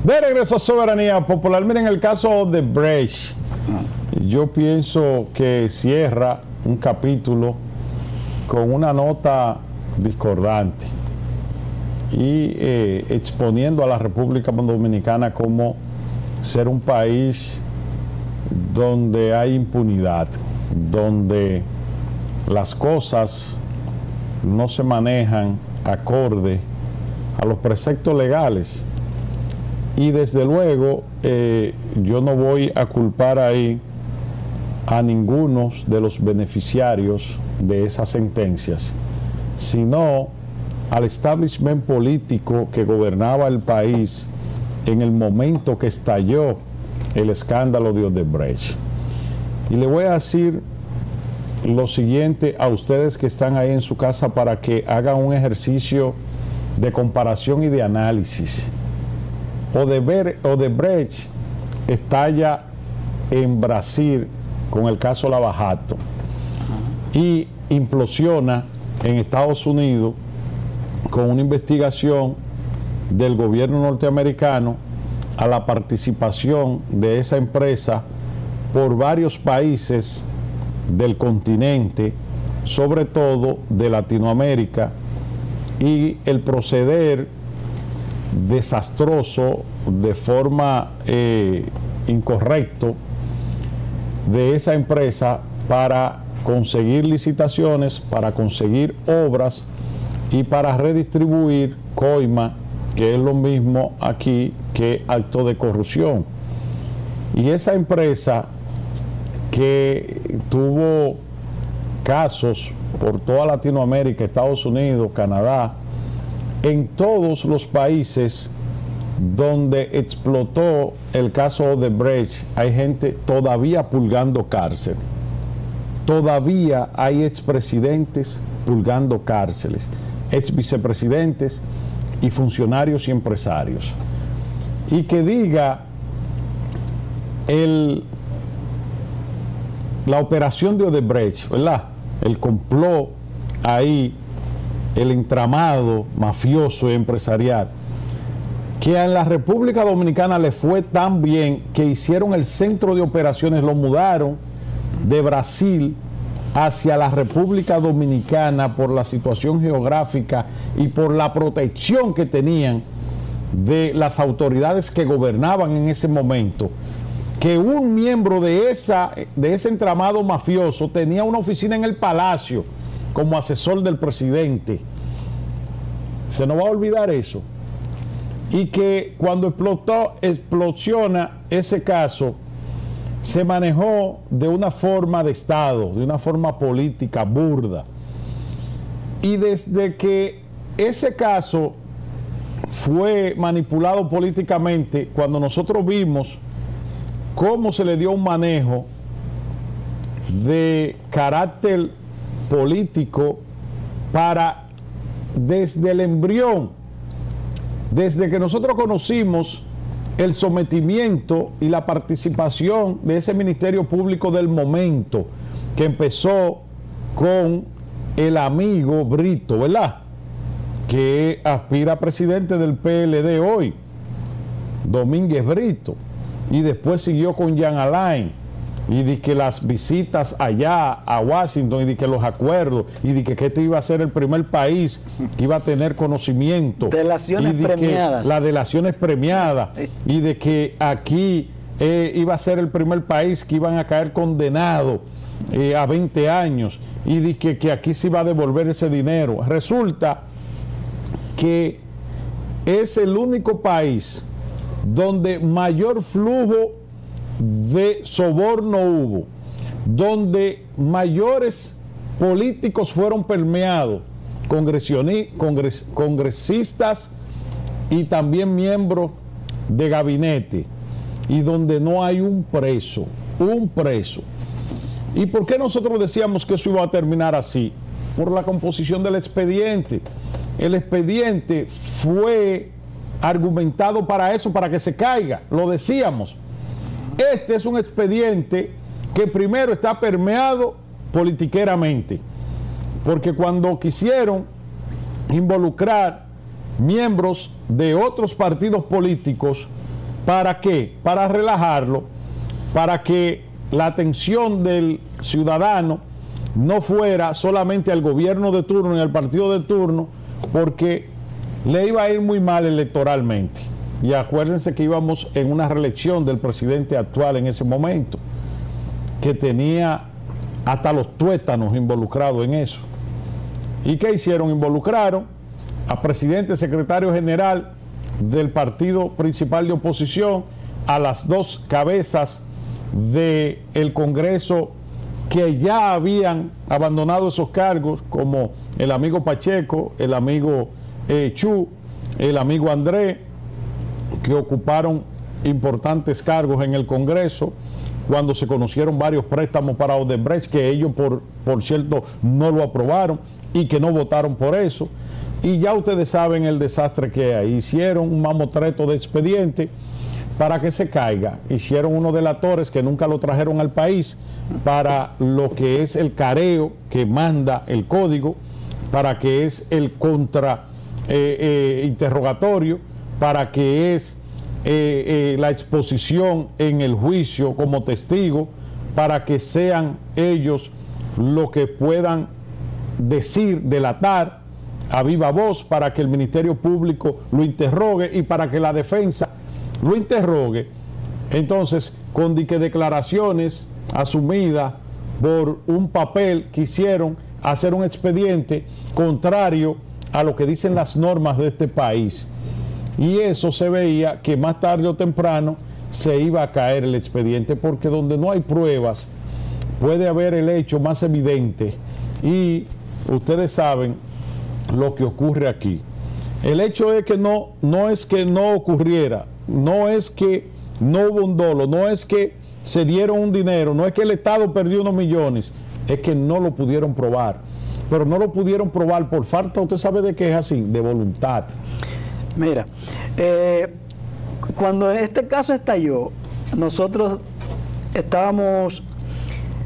De regreso a Soberanía Popular, miren el caso de Odebrecht. Yo pienso que cierra un capítulo con una nota discordante y exponiendo a la República Dominicana como ser un país donde hay impunidad, donde las cosas no se manejan acorde a los preceptos legales. Y desde luego yo no voy a culpar ahí a ninguno de los beneficiarios de esas sentencias, sino al establishment político que gobernaba el país en el momento que estalló el escándalo de Odebrecht. Y le voy a decir lo siguiente a ustedes que están ahí en su casa para que hagan un ejercicio de comparación y de análisis. Odebrecht estalla en Brasil con el caso Lava Jato y implosiona en Estados Unidos con una investigación del gobierno norteamericano a la participación de esa empresa por varios países del continente, sobre todo de Latinoamérica, y el proceder desastroso, de forma incorrecto, de esa empresa para conseguir licitaciones, para conseguir obras y para redistribuir coima, que es lo mismo aquí que acto de corrupción. Y esa empresa, que tuvo casos por toda Latinoamérica, Estados Unidos, Canadá, en todos los países donde explotó el caso Odebrecht, hay gente todavía purgando cárcel. Todavía hay expresidentes purgando cárceles, exvicepresidentes y funcionarios y empresarios. Y que diga la operación de Odebrecht, ¿verdad? El complot ahí, el entramado mafioso y empresarial, que en la República Dominicana le fue tan bien que hicieron el centro de operaciones, lo mudaron de Brasil hacia la República Dominicana por la situación geográfica y por la protección que tenían de las autoridades que gobernaban en ese momento, que un miembro de ese entramado mafioso tenía una oficina en el Palacio como asesor del presidente. Se nos va a olvidar eso. Y que cuando explosiona ese caso, se manejó de una forma de Estado, de una forma política burda. Y desde que ese caso fue manipulado políticamente, cuando nosotros vimos cómo se le dio un manejo de carácter político para, desde el embrión, desde que nosotros conocimos el sometimiento y la participación de ese Ministerio Público del momento, que empezó con el amigo Brito, ¿verdad?, que aspira a presidente del PLD hoy, Domínguez Brito, y después siguió con Jean Alain, y de que las visitas allá a Washington, y de que los acuerdos, y de que este iba a ser el primer país que iba a tener conocimiento, delaciones premiadas, las delaciones premiadas, y de que aquí iba a ser el primer país que iban a caer condenados a 20 años, y de que aquí se iba a devolver ese dinero. Resulta que es el único país donde mayor flujo de soborno hubo, donde mayores políticos fueron permeados, congresistas y también miembros de gabinete, y donde no hay un preso. ¿Y por qué nosotros decíamos que eso iba a terminar así? Por la composición del expediente. El expediente fue argumentado para eso, para que se caiga, lo decíamos. Este es un expediente que primero está permeado politiqueramente, porque cuando quisieron involucrar miembros de otros partidos políticos ¿Para qué? Para relajarlo, para que la atención del ciudadano no fuera solamente al gobierno de turno y al partido de turno, porque le iba a ir muy mal electoralmente. Y acuérdense que íbamos en una reelección del presidente actual en ese momento, que tenía hasta los tuétanos involucrados en eso. ¿Y qué hicieron? Involucraron a presidente, secretario general del partido principal de oposición, a las dos cabezas del Congreso que ya habían abandonado esos cargos, como el amigo Pacheco, el amigo Chu, el amigo Andrés, que ocuparon importantes cargos en el Congreso cuando se conocieron varios préstamos para Odebrecht, que ellos por cierto no lo aprobaron y que no votaron por eso. Y ya ustedes saben el desastre que hay. Hicieron un mamotreto de expediente para que se caiga. Hicieron unos delatores que nunca lo trajeron al país para lo que es el careo que manda el código, para que es el interrogatorio, para que es la exposición en el juicio como testigo, para que sean ellos lo que puedan decir, delatar a viva voz, para que el Ministerio Público lo interrogue y para que la defensa lo interrogue. Entonces, con declaraciones asumidas por un papel que hicieron hacer un expediente contrario a lo que dicen las normas de este país. Y eso se veía que más tarde o temprano se iba a caer el expediente, porque donde no hay pruebas puede haber el hecho más evidente. Y ustedes saben lo que ocurre aquí. El hecho es que no es que no ocurriera, no es que no hubo un dolo, no es que se dieron un dinero, no es que el Estado perdió unos millones, es que no lo pudieron probar. Pero no lo pudieron probar por falta, ¿usted sabe de qué es así? De voluntad. Mira, cuando este caso estalló, nosotros estábamos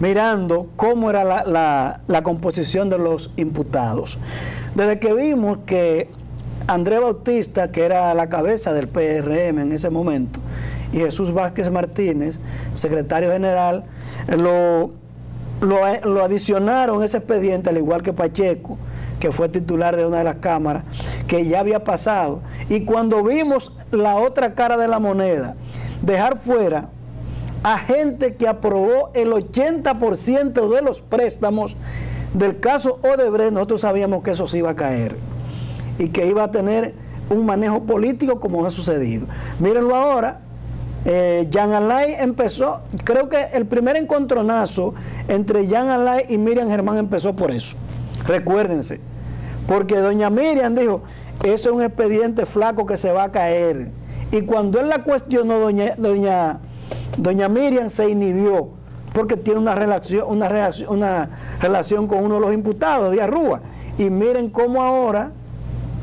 mirando cómo era la composición de los imputados. Desde que vimos que Andrés Bautista, que era la cabeza del PRM en ese momento, y Jesús Vázquez Martínez, secretario general, lo adicionaron a ese expediente, al igual que Pacheco, que fue titular de una de las cámaras, que ya había pasado. Y cuando vimos la otra cara de la moneda, dejar fuera a gente que aprobó el 80% de los préstamos del caso Odebrecht, nosotros sabíamos que eso se iba a caer y que iba a tener un manejo político como ha sucedido. Mírenlo ahora. Jean Alain empezó, creo que el primer encontronazo entre Jean Alain y Miriam Germán empezó por eso, recuérdense, porque doña Miriam dijo, eso es un expediente flaco que se va a caer, y cuando él la cuestionó, doña Miriam se inhibió, porque tiene una relación con uno de los imputados, Díaz Rúa, y miren cómo ahora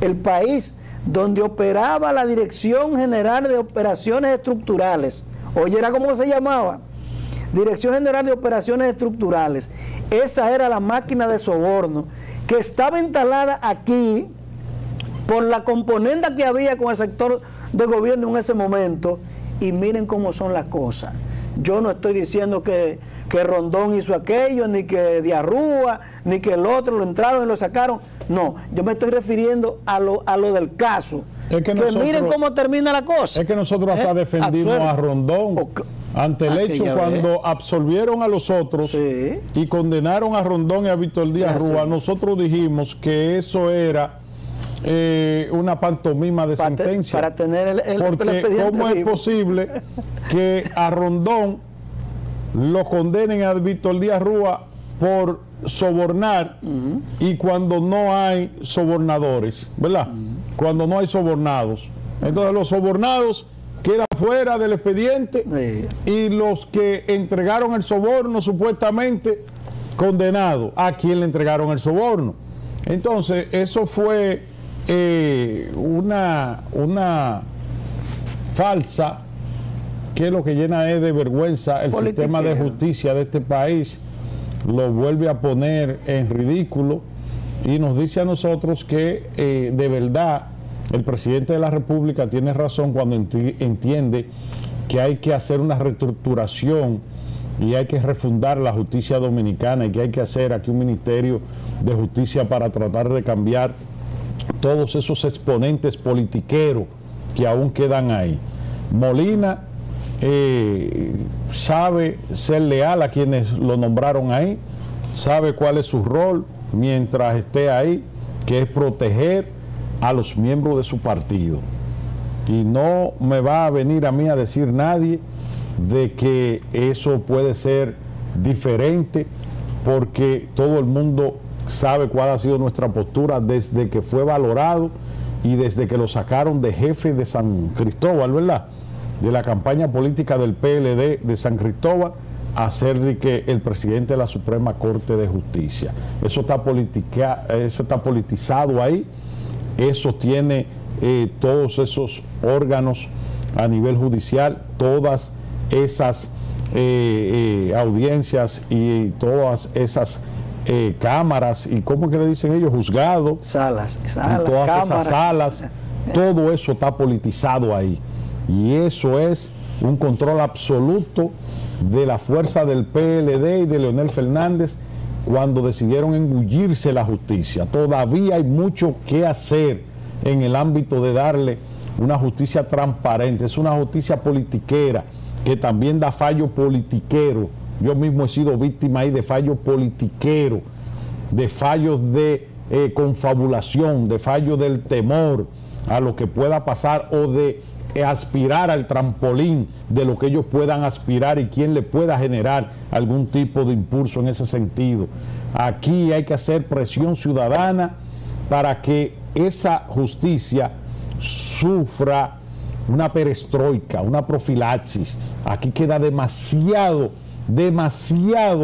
el país donde operaba la Dirección General de Operaciones Estructurales, oye, era como se llamaba, Dirección General de Operaciones Estructurales, esa era la máquina de soborno que estaba instalada aquí por la componenda que había con el sector de gobierno en ese momento, y miren cómo son las cosas. Yo no estoy diciendo que Rondón hizo aquello, ni que Díaz Rúa, ni que el otro lo entraron y lo sacaron. No, yo me estoy refiriendo a lo del caso. Es que miren cómo termina la cosa. Es que nosotros hasta defendimos a Rondón ante el hecho cuando absolvieron a los otros, sí, y condenaron a Rondón y a Víctor Díaz Rúa. Nosotros dijimos que eso era una pantomima de sentencia. Para tener el expediente ¿cómo vivo? Es posible que a Rondón lo condenen a Víctor Díaz Rúa por sobornar y cuando no hay sobornadores, ¿verdad? Cuando no hay sobornados. Entonces los sobornados quedan fuera del expediente, sí, y los que entregaron el soborno supuestamente condenados a quien le entregaron el soborno. Entonces eso fue una falsa, que lo que llena es de vergüenza el sistema de justicia de este país, lo vuelve a poner en ridículo y nos dice a nosotros que de verdad el presidente de la República tiene razón cuando entiende que hay que hacer una reestructuración y hay que refundar la justicia dominicana y que hay que hacer aquí un ministerio de justicia para tratar de cambiar todos esos exponentes politiqueros que aún quedan ahí. Molina sabe ser leal a quienes lo nombraron ahí, sabe cuál es su rol mientras esté ahí, que es proteger a los miembros de su partido. Y no me va a venir a mí a decir nadie de que eso puede ser diferente, porque todo el mundo sabe cuál ha sido nuestra postura desde que fue valorado y desde que lo sacaron de jefe de San Cristóbal, ¿verdad? De la campaña política del PLD de San Cristóbal a ser de que el presidente de la Suprema Corte de Justicia. Eso está politizado ahí, eso tiene todos esos órganos a nivel judicial, todas esas audiencias y todas esas cámaras, y ¿cómo que le dicen ellos? Juzgados, salas, todas cámaras, esas salas, todo eso está politizado ahí. Y eso es un control absoluto de la fuerza del PLD y de Leonel Fernández cuando decidieron engullirse la justicia. Todavía hay mucho que hacer en el ámbito de darle una justicia transparente. Es una justicia politiquera que también da fallo politiquero. Yo mismo he sido víctima ahí de fallo politiquero, de fallos de confabulación, de fallos del temor a lo que pueda pasar o de aspirar al trampolín de lo que ellos puedan aspirar y quien le pueda generar algún tipo de impulso en ese sentido. Aquí hay que hacer presión ciudadana para que esa justicia sufra una perestroika, una profilaxis. Aquí queda demasiado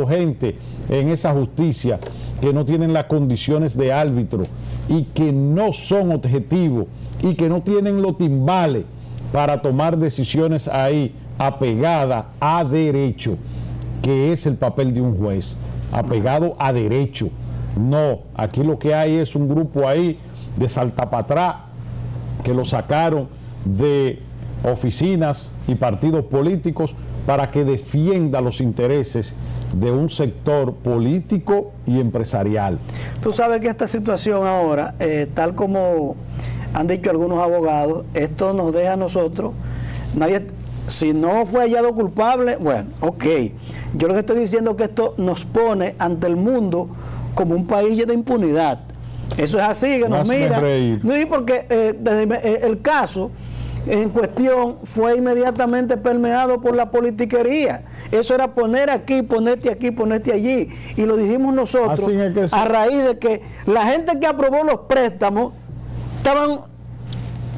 gente en esa justicia que no tienen las condiciones de árbitro y que no son objetivos y que no tienen los timbales para tomar decisiones ahí apegadas a derecho, que es el papel de un juez, apegado a derecho. No, aquí lo que hay es un grupo ahí de saltapatrá que lo sacaron de oficinas y partidos políticos para que defienda los intereses de un sector político y empresarial. Tú sabes que esta situación ahora, tal como han dicho algunos abogados, esto nos deja a nosotros, si no fue hallado culpable, bueno, ok. Yo lo que estoy diciendo es que esto nos pone ante el mundo como un país de impunidad. Eso es así, que nos mira. No, y porque el caso en cuestión fue inmediatamente permeado por la politiquería. Eso era poner aquí, ponerte aquí, ponerte allí. Y lo dijimos nosotros a raíz de que la gente que aprobó los préstamos estaban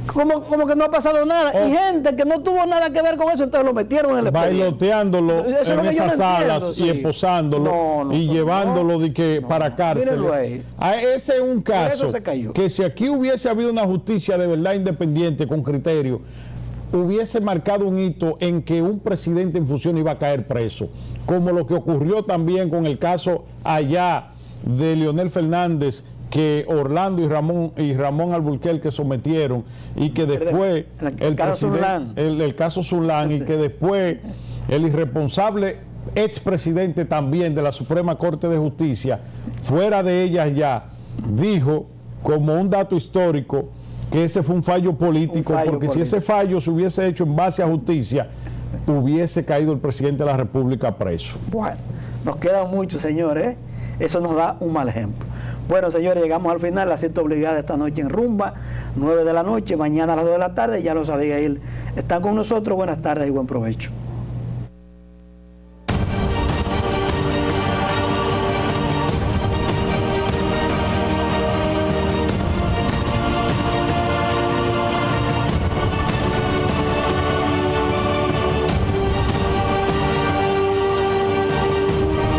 como que no ha pasado nada, y gente que no tuvo nada que ver con eso, entonces lo metieron en el bailoteándolo en esas salas y esposándolo y llevándolo para cárcel. Ese es un caso que si aquí hubiese habido una justicia de verdad independiente con criterio, hubiese marcado un hito en que un presidente en función iba a caer preso, como lo que ocurrió también con el caso allá de Leonel Fernández, que Orlando y Ramón Alburquerque sometieron, y que después el caso Zulán, y que después el irresponsable expresidente también de la Suprema Corte de Justicia, fuera de ellas ya, dijo como un dato histórico que ese fue un fallo político, porque si ese fallo se hubiese hecho en base a justicia, hubiese caído el presidente de la República preso. Bueno, nos queda mucho, señores, eso nos da un mal ejemplo. Bueno, señores, llegamos al final, la cita obligada esta noche en Rumba, 9 de la noche, mañana a las 2 de la tarde, ya los Abigail están con nosotros. Buenas tardes y buen provecho.